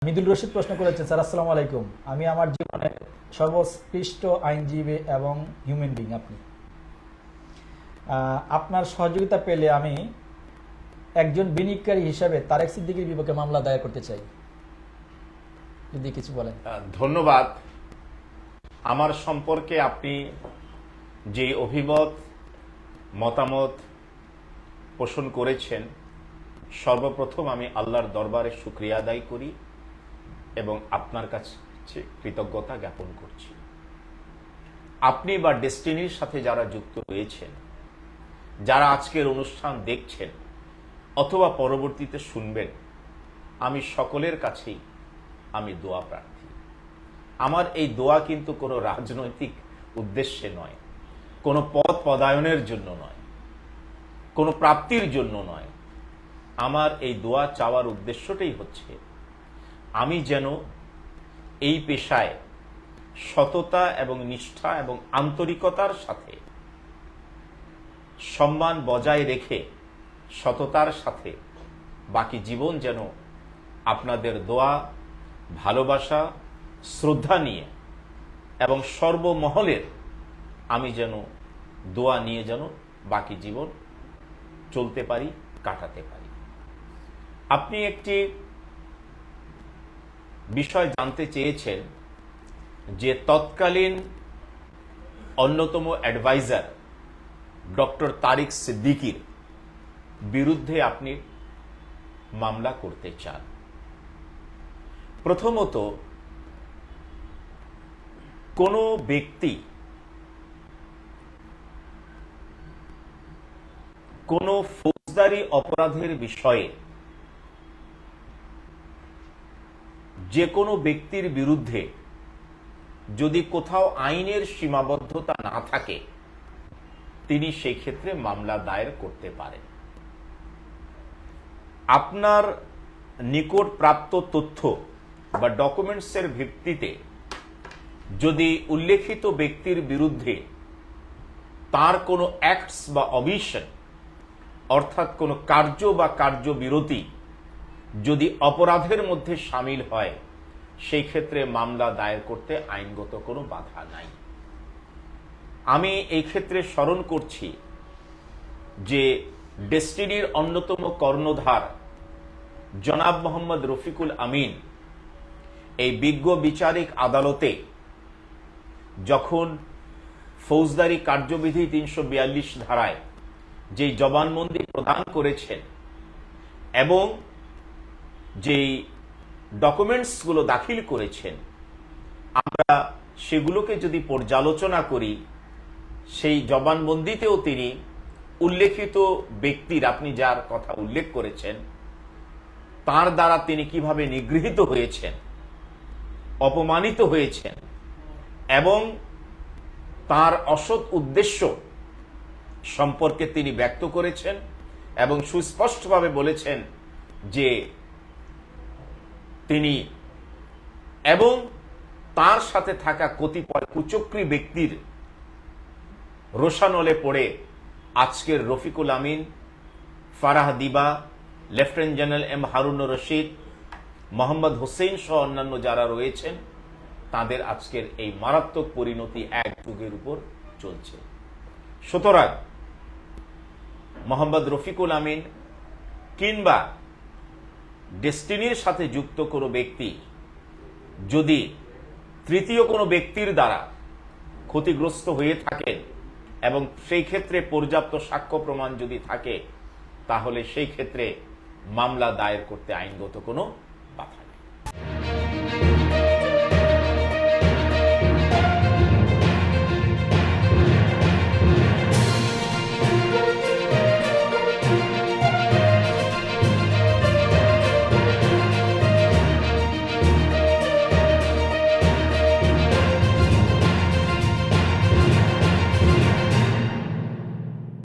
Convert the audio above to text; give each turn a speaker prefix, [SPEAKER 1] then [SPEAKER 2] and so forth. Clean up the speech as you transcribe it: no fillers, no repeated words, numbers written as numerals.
[SPEAKER 1] মিদুল রশিদ প্রশ্ন করেছেন, স্যার আসসালামু আলাইকুম, আমি আমার জীবনের সর্বোৎকৃষ্ট আইনজীবী এবং হিউম্যান বিং আপনি। আপনার সহযোগিতা পেলে আমি একজন বিনিয়োগকারী হিসাবে তারেক সিদ্দিকীর বিপক্ষে মামলা দায়ের করতে চাই, যদি কিছু বলেন।
[SPEAKER 2] ধন্যবাদ। আমার সম্পর্কে আপনি যে মতামত পোষণ করেছেন, সর্বপ্রথম আমি আল্লাহর দরবারে শুকরিয়া আদায় করি এবং আপনার কাছে কৃতজ্ঞতা জ্ঞাপন করছি। আপনি বা ডেস্টিনির সাথে যারা যুক্ত রয়েছেন, যারা আজকের অনুষ্ঠান দেখছেন অথবা পরবর্তীতে শুনবেন, আমি সকলের কাছেই আমি দোয়া প্রার্থী। আমার এই দোয়া কিন্তু কোনো রাজনৈতিক উদ্দেশ্যে নয়, কোনো পদ পদায়নের জন্য নয়, কোনো প্রাপ্তির জন্য নয়। আমার এই দোয়া চাওয়ার উদ্দেশ্যটাই হচ্ছে আমি যেন এই পেশায় সততা এবং নিষ্ঠা এবং আন্তরিকতার সাথে সম্মান বজায় রেখে সততার সাথে বাকি জীবন যেন আপনাদের দোয়া, ভালোবাসা, শ্রদ্ধা নিয়ে এবং সর্বমহলের আমি যেন দোয়া নিয়ে যেন বাকি জীবন চলতে পারি, কাটাতে পারি। আপনি একটি বিষয় জানতে চেয়েছেন যে তৎকালীন অন্যতম অ্যাডভাইজার ডক্টর তারেক সিদ্দিকীর বিরুদ্ধে আপনি মামলা করতে চান। প্রথমত, কোনো ব্যক্তি কোনো ফৌজদারি অপরাধের বিষয়ে যে কোনো ব্যক্তির বিরুদ্ধে যদি কোথাও আইনের সীমাবদ্ধতা না থাকে, তিনি সেই ক্ষেত্রে মামলা দায়ের করতে পারেন। আপনার নিকট প্রাপ্ত তথ্য বা ডকুমেন্টসের ভিত্তিতে যদি উল্লেখিত ব্যক্তির বিরুদ্ধে তার কোনো অ্যাক্টস বা অমিশন, অর্থাৎ কোনো কার্য বা কার্যবিরতি যদি অপরাধের মধ্যে সামিল হয়, সেই ক্ষেত্রে মামলা দায়ের করতে আইনগত কোনো বাধা নাই। আমি এই ক্ষেত্রে স্মরণ করছি যে ডেস্টিনির অন্যতম কর্ণধার জনাব মোহাম্মদ রফিকুল আমিন এই বিজ্ঞ বিচারিক আদালতে যখন ফৌজদারি কার্যবিধি ৩৪২ ধারায় যেই জবানবন্দি প্রদান করেছেন এবং যেই ডকুমেন্টসগুলো দাখিল করেছেন, আমরা সেগুলোকে যদি পর্যালোচনা করি, সেই জবানবন্দিতেও তিনি উল্লেখিত ব্যক্তির, আপনি যার কথা উল্লেখ করেছেন, তার দ্বারা তিনি কিভাবে নিগৃহীত হয়েছেন, অপমানিত হয়েছেন এবং তার অসৎ উদ্দেশ্য সম্পর্কে তিনি ব্যক্ত করেছেন এবং সুস্পষ্টভাবে বলেছেন যে তিনি এবং তার সাথে থাকা কতিপয় কুচক্রী ব্যক্তির রোষানলে পড়ে আজকের Rafiqul Amin, Farah Diba, lieutenant general M Harunur Rashid, Mohammad Hossain সহ অন্যান্য যারা রয়েছেন, তাদের আজকের এই মারাত্মক পরিণতি এক যুগের উপর চলছে। সুতরাং মোহাম্মদ রফিকুল আমিন কিংবা ডেস্টিনির সাথে যুক্ত কোনো ব্যক্তি যদি তৃতীয় কোনো ব্যক্তির দ্বারা ক্ষতিগ্রস্ত হয়ে থাকেন এবং সেই ক্ষেত্রে পর্যাপ্ত সাক্ষ্য প্রমাণ যদি থাকে, তাহলে সেই ক্ষেত্রে মামলা দায়ের করতে আইনগত কোনো বাধা নেই।